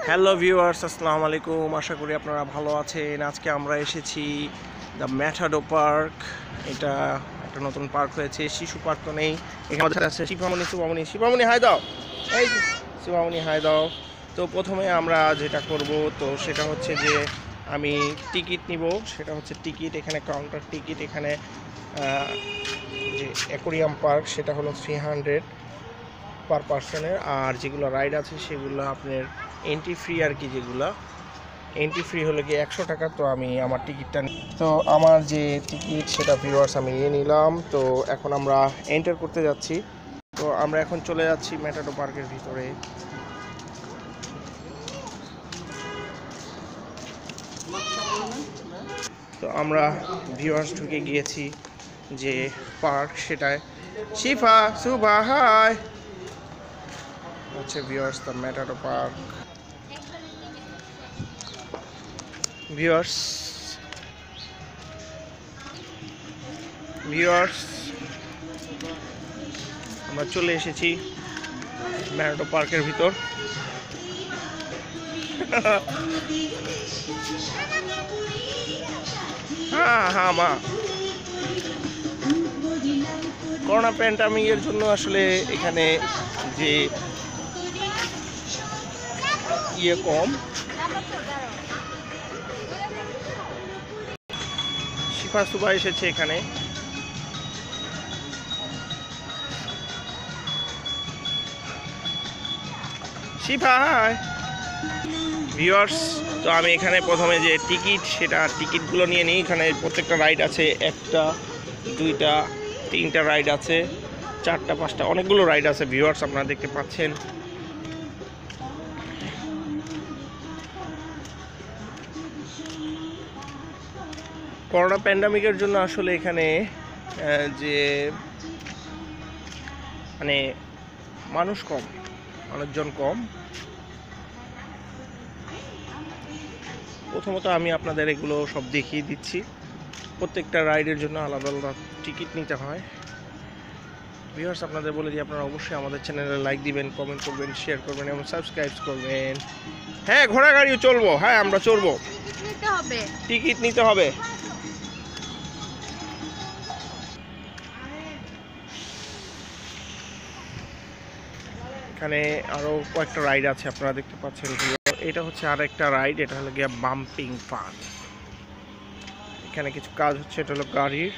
Hello viewers, আসসালামু আলাইকুম। আশা করি আপনারা ভালো আছেন। আজকে আমরা এসেছি দ্য ম্যাটাডো পার্ক। এটা একটা নতুন পার্ক হয়েছে, শিশু পার্ক তো নেই। এখানে আমাদের আছে শিবামণি হাই দাও। এই শিবামণি হাই দাও। তো প্রথমে আমরা যেটা করব তো সেটা হচ্ছে যে আমি টিকিট নিব। সেটা হচ্ছে টিকিট, এখানে কাউন্টার টিকিট। এখানে যে অ্যাকোরিয়াম পার্ক সেটা হলো 300 পার পার্সনের। আর যেগুলো রাইড আছে সেগুলো আপনার এন্ট্রি ফ্রি আর কি। যেগুলো এন্ট্রি ফ্রি হলে কি 100 টাকা। তো আমি আমার টিকিটটা তো আমার যে টিকিট সেটা ভিউয়ার্স আমি নিয়ে নিলাম। তো এখন আমরা এন্টার করতে যাচ্ছি। তো আমরা এখন চলে যাচ্ছি ম্যাটাডো পার্কের ভিতরে। তো আমরা ভিউয়ার্স ঢুকে গিয়েছি যে পার্ক সেটায়। শিফা সুভা হাই হচ্ছে viewers the Matador park. Viewers viewers আমরা চলে এসেছি ম্যাটাডো পার্কের ভিতর। হ্যাঁ হ্যাঁ মা, করোনা প্যান্ডামিকের জন্য আসলে এখানে যে কম। শিফা সুবা এসেছে এখানে। শিফা হাই ভিউয়ার্স। তো আমি এখানে প্রথমে যে টিকিট সেটা টিকিটগুলো নিয়ে নিই। এখানে প্রত্যেকটা রাইড আছে, একটা দুইটা তিনটা রাইড আছে, চারটা পাঁচটা, অনেকগুলো রাইড আছে ভিউয়ার্স, আপনারা দেখতে পাচ্ছেন। করোনা প্যান্ডামিকের জন্য আসলে এখানে যে মানে মানুষ কম, মানুষজন কম। প্রথমত আমি আপনাদের এগুলো সব দেখিয়ে দিচ্ছি। প্রত্যেকটা রাইডের জন্য আলাদা আলাদা টিকিট নিতে হয়। ভিউয়ার্স আপনাদের বলে দিই, আপনারা অবশ্যই আমাদের চ্যানেলে লাইক দিবেন, কমেন্ট করবেন, শেয়ার করবেন এবং সাবস্ক্রাইব করবেন। হ্যাঁ, ঘোড়া গাড়িও চলবো। হ্যাঁ, আমরা চলবো। টিকিট নিতে হবে। এখানে আরও কয়েকটা রাইড আছে, আপনারা দেখতে পাচ্ছেন। এটা হচ্ছে আর একটা রাইড, এটা হলো গিয়া বাম্পিং ফান। এখানে কিছু কাজ হচ্ছে, এটা হলো গাড়ির।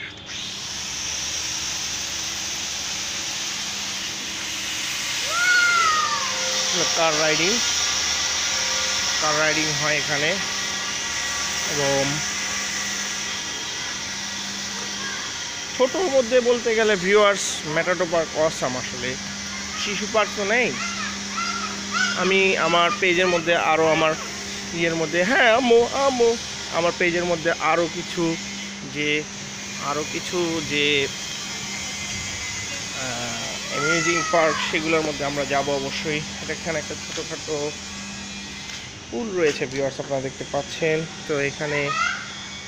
কার রাইডিং হয় এখানে। এবং ছোটোর মধ্যে বলতে গেলে ভিউয়ার্স ম্যাটাডো পার্ক অসাম। আসলে শিশু পার্ক তো নেই। আমি আমার পেজের মধ্যে আরও আমার ইয়ের মধ্যে, হ্যাঁ আম্মু আম্মু, আমার পেজের মধ্যে আরও কিছু যে অ্যামিউজিং পার্ক সেগুলোর মধ্যে আমরা যাব অবশ্যই। এখানে একটা ছোটোখাটো পুল রয়েছে ভিউয়ার্স, আপনারা দেখতে পাচ্ছেন। তো এখানে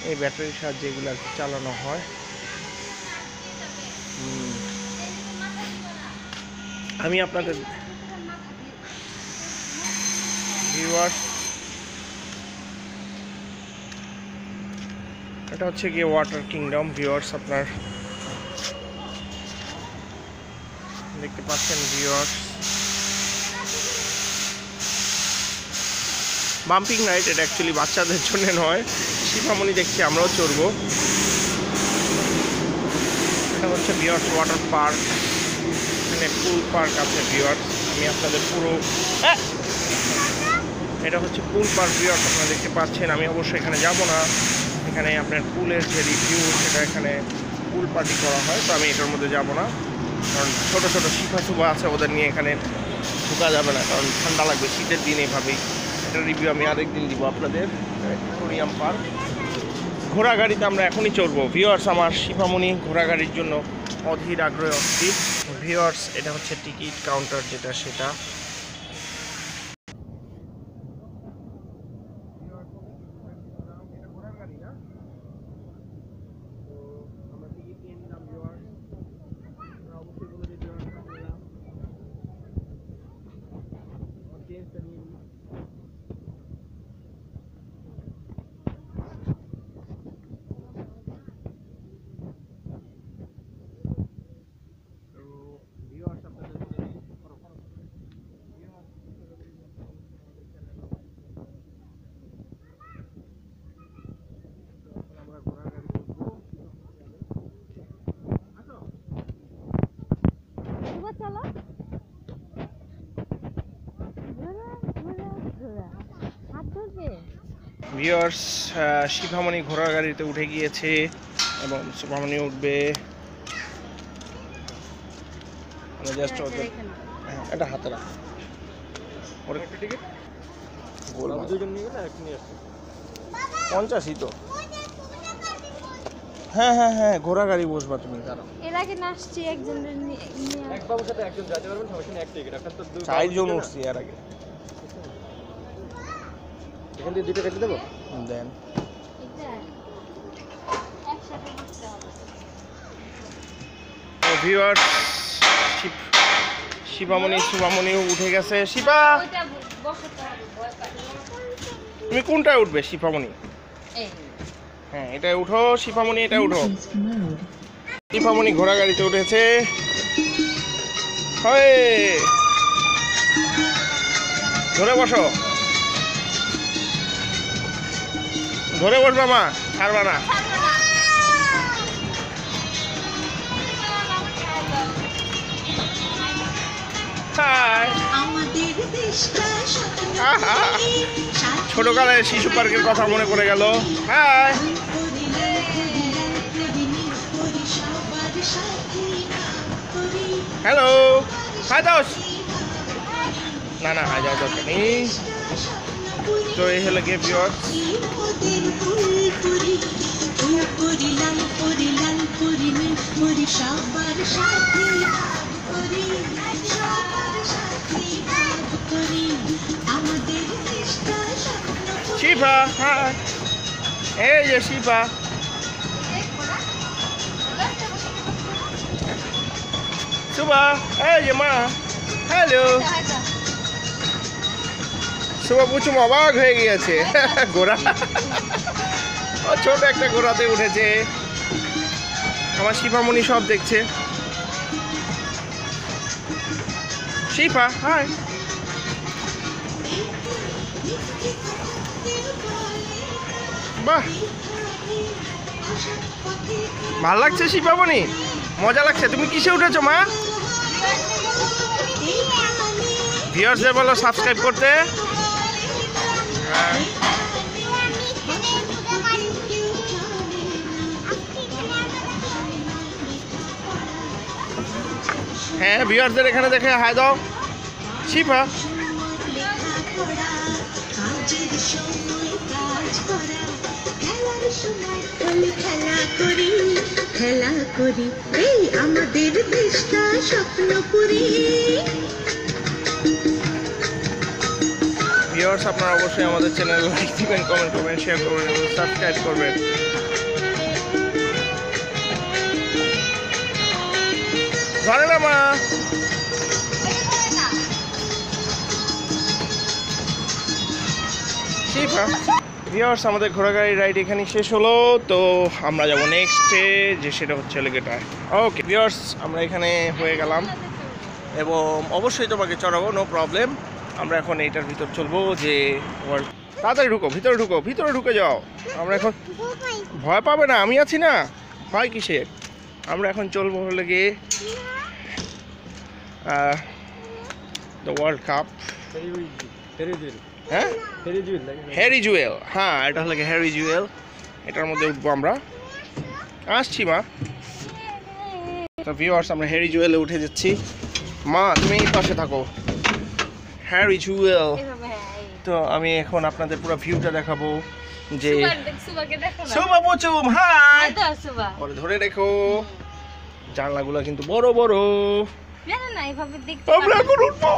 এই ব্যাটারির সাহায্যে এগুলো আর কি চালানো হয়। আমি আপনাদের ভিউয়ার্স, এটা হচ্ছে গিয়ে ওয়াটার কিংডম ভিউয়ার্স, আপনার দেখতে পাচ্ছেন ভিউয়ার্স। বাম্পিং রাইড, এটা অ্যাকচুয়ালি বাচ্চাদের জন্য নয়। শিফামণি দেখছি আমরাও চড়বো। এটা হচ্ছে ভিউয়ার্স ওয়াটার পার্ক। এখানে পুল পার্ক আছে ভিউয়ার্স। আমি আপনাদের পুরো এটা হচ্ছে পুল পার্ক ভিউয়ার্স, আপনারা দেখতে পাচ্ছেন। আমি অবশ্যই এখানে যাব না। এখানে আপনার পুলের যে রিভিউ সেটা এখানে পুল পার্টি করা হয়। তো আমি এটার মধ্যে যাব না, কারণ ছোটো ছোটো শিফা সুবা আছে, ওদের নিয়ে এখানে ঢোকা যাবে না, কারণ ঠান্ডা লাগবে শীতের দিন। এইভাবেই এটার রিভিউ আমি আরেকদিন দিব আপনাদের। অ্যাকোরিয়াম পার্ক, ঘোড়া গাড়িতে আমরা এখনই চড়বো ভিউয়ার্স। আমার শিফামণি ঘোড়া গাড়ির জন্য অধীর আগ্রহে অস্থির ভিউয়ার্স। এটা হচ্ছে টিকিট কাউন্টার যেটা সেটা। ভিউয়ার্স, শিভামণি ঘোড়ার গাড়িতে উঠে গিয়েছে এবং শিভামণি উঠবে। জাস্ট এটা হাতে রাখ। 50ই তো। হ্যাঁ হ্যাঁ হ্যাঁ, ঘোড়া গাড়ি বসবা তুমি। এর আগে নাচছি একজন একবারের সাথে একজন যেতে পারবেন, সমস্যা নেই, এক টিকিট। এখন তো 4 জন উঠছি এর আগে। এখান থেকে 2টা কেটে দেবো। দেন একসাথে বসতে হবে। ভিউয়ার্স, শিবামণিও উঠে গেছে। শিবা, ওইটা বসাতে হবে, ভয় পাই। তুমি কোনটায় উঠবে? শিবামণি, এই হ্যাঁ এটায় উঠো। শিবামণি এটায় উঠো। শিবামণি ঘোড়া গাড়িতে উঠেছে। হয়, ধরে বসো, ধরে বসবা মা, ছাড়বা না। হাই, ছোটকালের শিশু পার্কের কথা মনে পড়ে গেল। হাই, হ্যালো, হাই দোস। না না, হাই যাওয়ার দরকার নেই। তো এই হলো গিয়ে ভিউয়ার্স। শিফা, হাই, এই যে শিফা। সুবা, এই যে মা, হ্যালো। সুবা প্রচুর অবাক হয়ে গিয়েছে। ঘোড়া, ও ছোট একটা ঘোড়াতে উঠেছে। আমার শিফামণি সব দেখছে। শিফা, হাই। বাহ, ভাল লাগছে শিফামণি, মজা লাগছে। তুমি কিসে উঠেছো মা? ভিউয়ার্সদের বলো সাবস্ক্রাইব করতে। হ্যাঁ, ভিউয়ার্সদের এখানে দেখে হাই দাও। শিফা, খেলা করি এই আমাদের দেশটা স্বপ্ন করি। ভিউয়ার্স, আপনারা অবশ্যই আমাদের চ্যানেল লাইক দিবেন, কমেন্ট করবেন, শেয়ার করবেন এবং সাবস্ক্রাইব করবেন। ধরে না মা। শিফা, ভিউয়ার্স, আমাদের ঘোড়াগাড়ির রাইড এখানেই শেষ হলো। তো আমরা যাবো নেক্সটে, যে সেটা হচ্ছে এলিগেটর। ওকে ভিউয়ার্স, আমরা এখানে হয়ে গেলাম এবং অবশ্যই তোমাকে চড়াবো, নো প্রবলেম। আমরা এখন এইটার ভিতর চলবো, যে তাড়াতাড়ি ঢুকো, ভিতরে ঢুকো, ভিতরে ঢুকে যাও। আমরা এখন ভয় পাবে না, আমি আছি না, ভয় কিসের। আমরা এখন চলবো হলে গিয়ে দ্য ওয়ার্ল্ড কাপ। হ্যাঁ, হ্যারি জুয়েল। হ্যাঁ, এটা হলো হ্যারি জুয়েল। এটার মধ্যে উঠবো আমরা। আসছি মা। তো ভিউয়ার্স, আমরা হ্যারি জুয়েলে উঠে যাচ্ছি। মা তুমি এই পাশে থাকো। হ্যারি জুয়েল। তো আমি এখন আপনাদের পুরো ভিউটা দেখাবো। যে সুবা পচুম, হাই। পরে ধরে রেখো। জানলাগুলো কিন্তু বড় বড়। আমরা এখন উঠবো।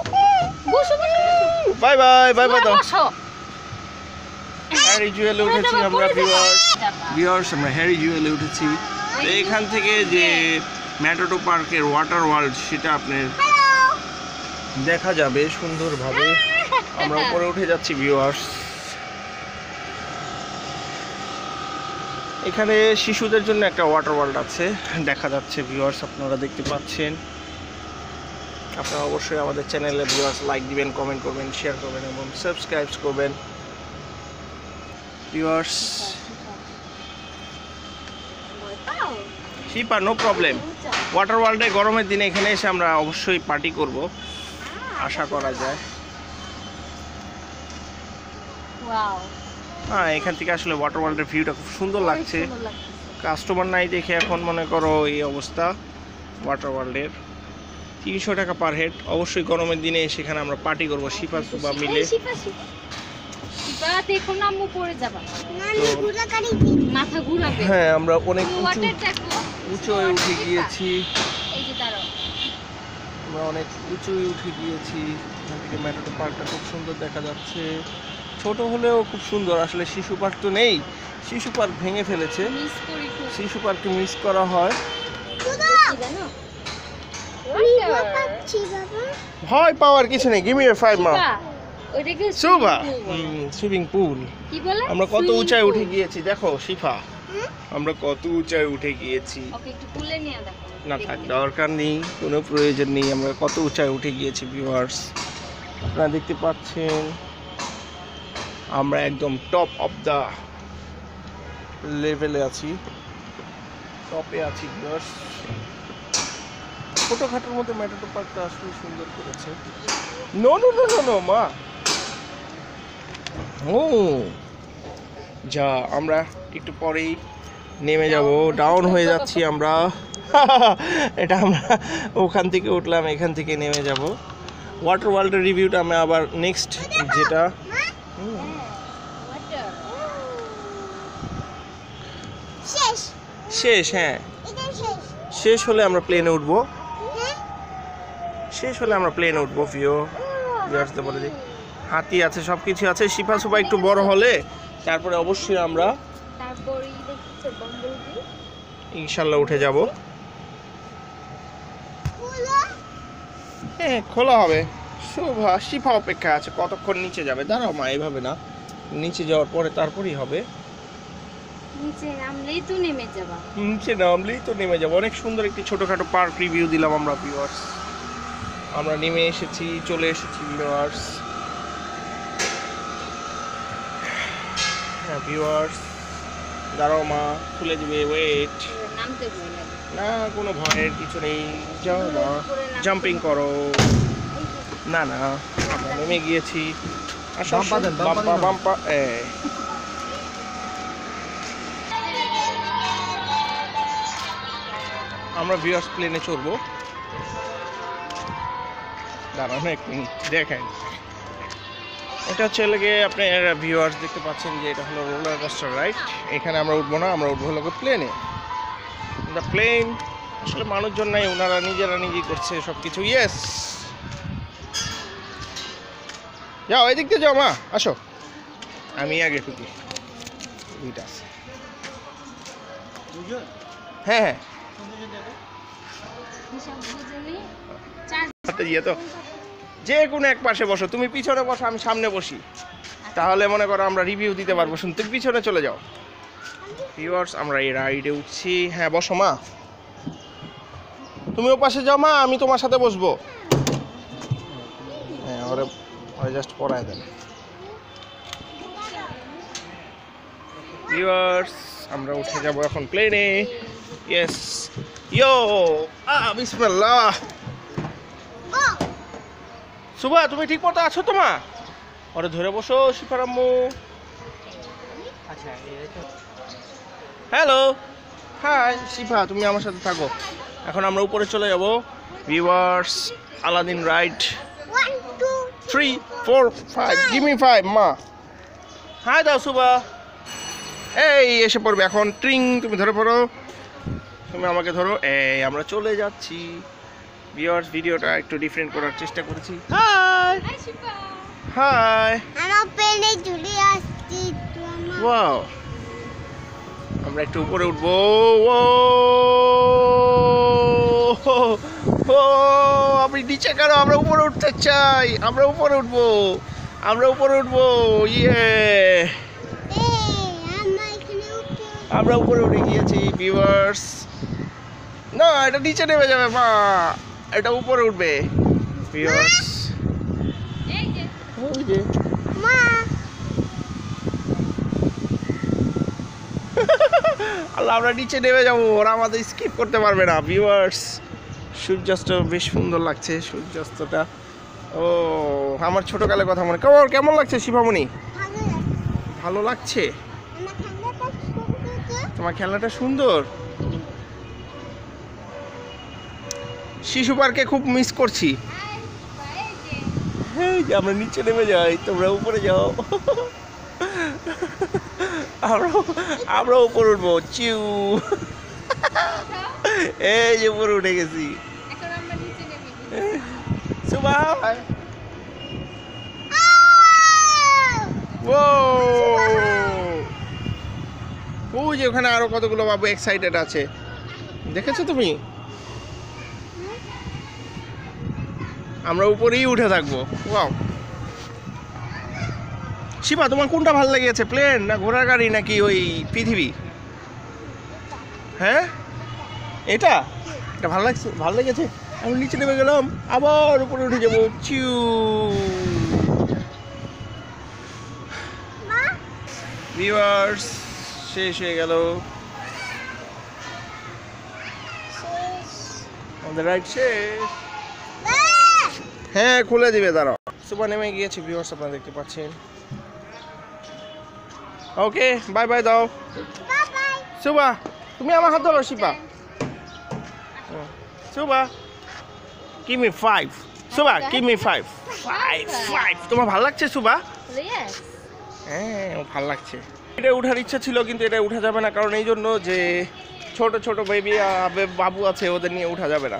বাই বাই, বাই বাই দাও। হ্যারি জুয়েলে উঠেছি আমরা ভিউয়ার্স, আমরা হ্যারি জুয়েলে উঠেছি। তো এখান থেকে যে ম্যাটাডো পার্কের ওয়াটার ওয়ার্ল্ড, সেটা আপনার দেখা যাবে সুন্দরভাবে। আমরা উপরে উঠে যাচ্ছি ভিউয়ার্স। এখানে শিশুদের জন্য একটা ওয়াটার ওয়ার্ল্ড আছে, দেখা যাচ্ছে ভিউয়ার্স, আপনারা দেখতে পাচ্ছেন। আপনারা অবশ্যই আমাদের চ্যানেলে ভিউয়ার্স লাইক দিবেন, কমেন্ট করবেন, শেয়ার করবেন এবং সাবস্ক্রাইব করবেন ভিউয়ার্স। শিপা, নো প্রবলেম। ওয়াটার ওয়ার্ল্ডে গরমের দিনে এখানে এসে আমরা অবশ্যই পার্টি করব, আশা করা যায়। হ্যাঁ, এখান থেকে আসলে ওয়াটার ওয়ার্ল্ডের ভিউটা খুব সুন্দর লাগছে। সুন্দর লাগছে। কাস্টমার নাই দেখে এখন মনে করো এই অবস্থা ওয়াটার ওয়ার্ল্ডের। 300 টাকা পার হেড। অবশ্যই গরমের দিনে সেখানে আমরা পার্টি করবো শিফা সুবা মিলে। এই শিফা, শিফা। শিফা, দেখো না আম্মু পড়ে যাবা। মাথা ঘুরাবে। হ্যাঁ, আমরা অনেক ওয়াটার দেখো। উঁচু উঠে গিয়েছি। এই যে দাঁড়াও। আমরা অনেক উঁচু উঠে গিয়েছি। এখান থেকে ম্যাটাডোর পার্কটা খুব সুন্দর দেখা যাচ্ছে। ছোট হলেও খুব সুন্দর। আসলে শিশু পার্ক তো নেই, শিশু পার্ক ভেঙে ফেলেছে। মিস করি খুব। শিশু পার্ককে মিস করা হয়। কি জানো? ভয় পাওয়ার কিছু নেই। গিভ মি ইওর 5 মা। শিফা, ওইটাকে সুবা, swimming pool বলে। Swimming pool. কি বলে? আমরা কত Swimming উঁচায় pool। উঠে গিয়েছি দেখো শিফা। আমরা কত উঁচায় উঠে গিয়েছি। ওকে একটু তুলে নিয়ে দেখো। না থাক, দরকার নেই, কোনো প্রয়োজন নেই। আমরা কত উঁচায় উঠে গিয়েছি ভিউয়ার্স, আপনারা দেখতে পাচ্ছেন। আমরা একদম টপ অফ দ্য লেভেলে আছি, টপে আছি ভিউয়ার্স। ছোটোখাটোর মধ্যে ম্যাটাডোর পার্কটা আসলে সুন্দর করেছে। No no no no no মা। ও যা, আমরা একটু পরেই নেমে যাব, ডাউন হয়ে যাচ্ছি আমরা। এটা আমরা ওখান থেকে উঠলাম, এখান থেকে নেমে যাব। ওয়াটার ওয়ার্ল্ডের রিভিউটা আমি আবার নেক্সট যেটা শেষ, হ্যাঁ শেষ হলে আমরা প্লেনে উঠবো। শেষ হলে আমরা প্লেনে উঠবো। ভিউয়ার্সদের বলে দিই, হাতি আছে, সব কিছু আছে। শিফা সুবা একটু বড় হলে তারপরে অবশ্যই আমরা তারপরেই দেখছো বাম্বলবি। ইনশাল্লাহ উঠে যাব। হ্যাঁ, খোলা হবে। শোভা শিফা অপেক্ষা আছে, কতক্ষণ নিচে যাবে। দাঁড়াও মা, এইভাবে না, নিচে যাওয়ার পরে তারপরেই হবে। নিচে নামলেই তো নেমে যাবা। নিচে নামলেই তো নেমে যাবো। অনেক সুন্দর একটি ছোটোখাটো পার্ক রিভিউ দিলাম আমরা ভিউয়ার্স। আমরা নেমে এসেছি, চলে এসেছি ভিউয়ার্স। হ্যাঁ ভিউয়ার্স, দাঁড়াও মা, খুলে দিবে, ওয়েট। নামতে ভয় লাগে। না, কোনো ভয়ের কিছু নেই, যাও মা, জাম্পিং করো। না না, আমরা নেমে গিয়েছি। আসো, বাম্পা দেন, বাম্পা বাম্পা দিন। বাম্পা। আমরা ভিউয়ার্স প্লেনে চড়বো। দাঁড়ানো এক মিনিট, দেখেন। এটা হচ্ছে লেগে আপনার ভিউয়ার্স দেখতে পাচ্ছেন যে এটা হলো রোলার কোস্টার রাইড। এখানে আমরা উঠবো না, আমরা উঠবো হলো প্লেনে। দ্য প্লেন আসলে মানুষজন নাই, ওনারা নিজেরা নিজেই করছে সব কিছু। ইয়েস, যাও এদিক দিয়ে যাও মা, আসো, আমি আগে ঢুকি। এইটা আছে, হ্যাঁ হ্যাঁ, হিসাব বুঝে নি। চার হাতে দিয়ে তো যে কোনো এক পাশে বসো, তুমি পিছনে বসো, আমি সামনে বসি, তাহলে মনে করো আমরা রিভিউ দিতে পারবো। শুন, তুমি পিছনে চলে যাও। ভিউয়ার্স, আমরা এই রাইডে উঠছি। হ্যাঁ বসো মা, তুমি ও পাশে যাও মা, আমি তোমার সাথে বসবো। হ্যাঁ, ওরে জাস্ট পড়ায় দেন। ভিউয়ার্স, আমরা উঠে যাব এখন প্লেনে। ইয়েস, ইয়ো বিসমিল্লাহ। সুবা, তুমি ঠিক মতো আছো তো মা? ওরে ধরে বসো শিফার আম্মু। হ্যালো, হাই শিফা, তুমি আমার সাথে থাকো। এখন আমরা উপরে চলে যাব viewers. Aladdin ride 3 4 5, give me 5 মা। হাই দাও সুবা, এই এসে পড়বে এখন। ট্রিং, তুমি ধরে পড়ো, তুমি আমাকে ধরো। এই আমরা চলে যাচ্ছি ভিউয়ার্স। ভিডিওটা একটু ডিফারেন্ট করার চেষ্টা করেছি। হাই হাই শিফা। হাই, আমার প্লেনে চলে আসছি। ওয়াও, আমরা একটু উপরে উঠবো। ও ও, আপনি নিচে কেন? আমরা উপরে উঠতে চাই, আমরা উপরে উঠবো, আমরা উপরে উঠবো। ইয়ে, আমরা উপরে উঠে গিয়েছি ভিউয়ার্স। না, এটা নিচে নেমে যাবে মা, এটা উপরে উঠবে ভিউয়ার্স। এই যে ওই যে মা, আল্লাহ, আমরা নিচে নেমে যাবো, ওরা আমাদের স্কিপ করতে পারবে না ভিউয়ার্স। সূর্যাস্ত বেশ সুন্দর লাগছে, সূর্যাস্তটা। ও, আমার ছোটকালের কথা মনে। কেমন লাগছে শিবামণি? ভালো লাগছে? আমার ঠান্ডাটা সুন্দর। তোমার খেলনাটা সুন্দর। শিশু পার্কে খুব মিস করছি। এই যে আমরা নিচে নেমে যাই, তোমরা উপরে যাও। আমরা উপরে উঠবো। চিউ, এই যে উপরে উঠে গেছি। এখন আমরা নিচে নেমে সুবা, ওই যে ওখানে আরো কতগুলো বাবু এক্সাইটেড আছে, দেখেছো তুমি? আমরা উপরেই উঠে থাকবো। ওয়াও, শিবা তোমার কোনটা ভালো লেগেছে, প্লেন না ঘোড়ার গাড়ি নাকি ওই পৃথিবী? হ্যাঁ, এটা এটা ভালো লাগছে, ভালো লেগেছে। আমি নিচে নেমে গেলাম, আবার উপরে উঠে যাবো। চিউ, ভিউয়ার্স শেষ হয়ে গেল আমাদের রাইড শেষ। হ্যাঁ খুলে দিবে, দাঁড়াও। সুবা নেমে গিয়েছে, ভিউয়ার্স আপনারা দেখতে পাচ্ছেন। ওকে বাই বাই দাও। সুবা তুমি আমার হাত ধরো। শিবা, সুবা give me 5. সুবা give me 5. 5 তোমার ভালো লাগছে সুবা? Yes. হ্যাঁ ভালো লাগছে। এটা উঠার ইচ্ছা ছিল কিন্তু এটা উঠা যাবে না, কারণ এই জন্য যে ছোট ছোট বেবি বাবু আছে, ওদের নিয়ে উঠা যাবে না।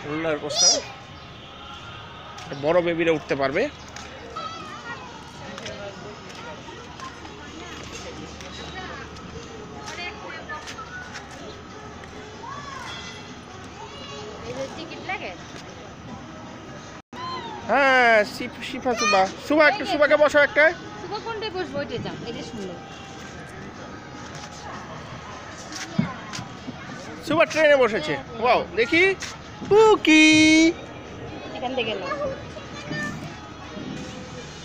রোলার কোস্টার বড় বেবিরা উঠতে পারবে। টিকিট লাগে? হ্যাঁ শিফা সুবা, সুবা একটু সুবাকে বসো একটা। সুবা কোনটায় বসবো? ওইটা যাও, এটা সুন্দর। সুবা ট্রেনে বসেছে। ওয়াও, দেখি পুকি এখান থেকে গেল।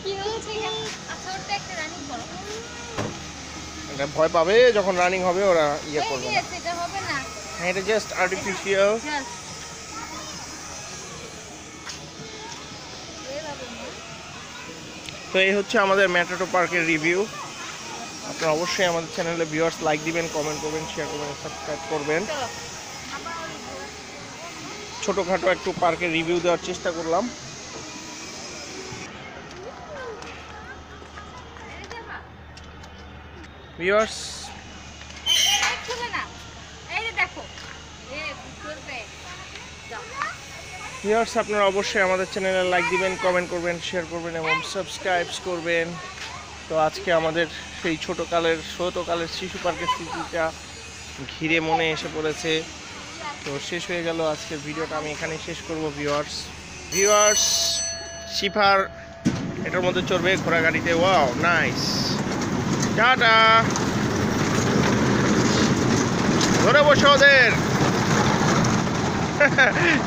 কি হয়েছে এখানে? আচ্ছা ওটা একটা রানিং করো। এটা ভয় পাবে যখন রানিং হবে, ওরা ইয়ে করবে না। এটা হবে না। হ্যাঁ এটা জাস্ট আর্টিফিশিয়াল। জাস্ট তো এই হচ্ছে আমাদের ম্যাটাডো পার্কের রিভিউ। আপনারা অবশ্যই আমাদের চ্যানেলে ভিউয়ার্স লাইক দিবেন, কমেন্ট করবেন, শেয়ার করবেন, সাবস্ক্রাইব করবেন। ছোটোখাটো একটু পার্কের রিভিউ দেওয়ার চেষ্টা করলাম। ভিউয়ার্স খুলে না, এই যে দেখো, করবে যাও। ভিউয়ার্স আপনারা অবশ্যই আমাদের চ্যানেলে লাইক দিবেন, কমেন্ট করবেন, শেয়ার করবেন এবং সাবস্ক্রাইব করবেন। তো আজকে আমাদের সেই ছোটোকালের শিশু পার্কের স্মৃতিটা ঘিরে মনে এসে পড়েছে। তো শেষ হয়ে গেল আজকের ভিডিওটা, আমি এখানেই শেষ করব। ভিউয়ার্স শিফার এটার মধ্যে চড়বে ঘোড়া গাড়িতে। ওয়াও নাইস, টাটা, ধরে বসো ওদের।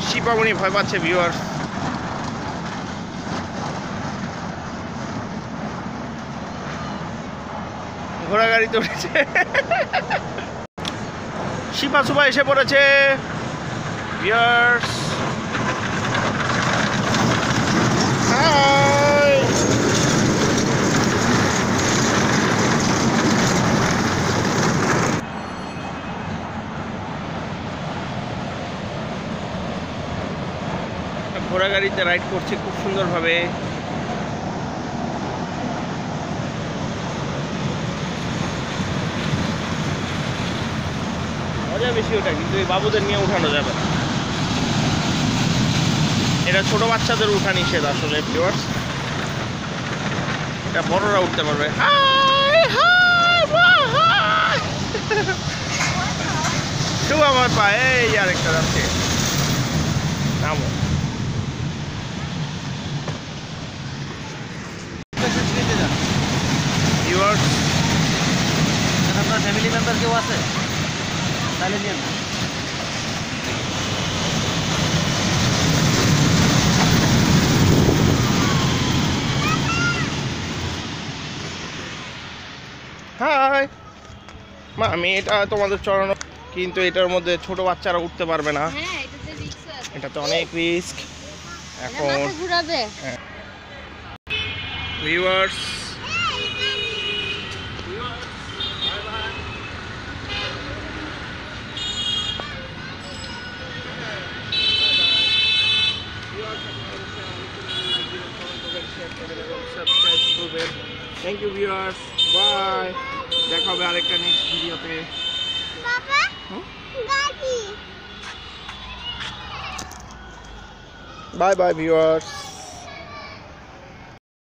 শিপামণি ভয় পাচ্ছে ভিউয়ার্স। ঘোড়া গাড়িতে উঠেছে। শিপা সুপা এসে পড়েছে ভিউয়ার্স। হাই, ঘোড়া গাড়িতে রাইড করছে খুব সুন্দরভাবে। মজা বেশি ওটা, কিন্তু এই বাবুদের নিয়ে উঠানো যাবে না, এটা ছোট বাচ্চাদের উঠা নিষেধ আসলে ভিউয়ার্স। এটা বড়রা উঠতে পারবে। শুভ আমার পায়ে এই আরেকটা যাচ্ছে, নামো। ভিউয়ার্স আপনার ফ্যামিলি মেম্বার কেউ আছে তাহলে নিয়ে না। হাই মা, আমি এটা তোমাদের চড়ানো, কিন্তু এটার মধ্যে ছোট বাচ্চারা উঠতে পারবে না, হ্যাঁ এটাতে রিস্ক আছে, এটাতে অনেক রিস্ক। এখন মাথা ঘুরাবে। ভিউয়ার্স সাবস্ক্রাইব করবেন। Thank you viewers, bye. দেখা হবে আরেকটা নেক্সট ভিডিওতে। বাবা হুম? গাড়ি বাই বাই ভিউয়ার্স।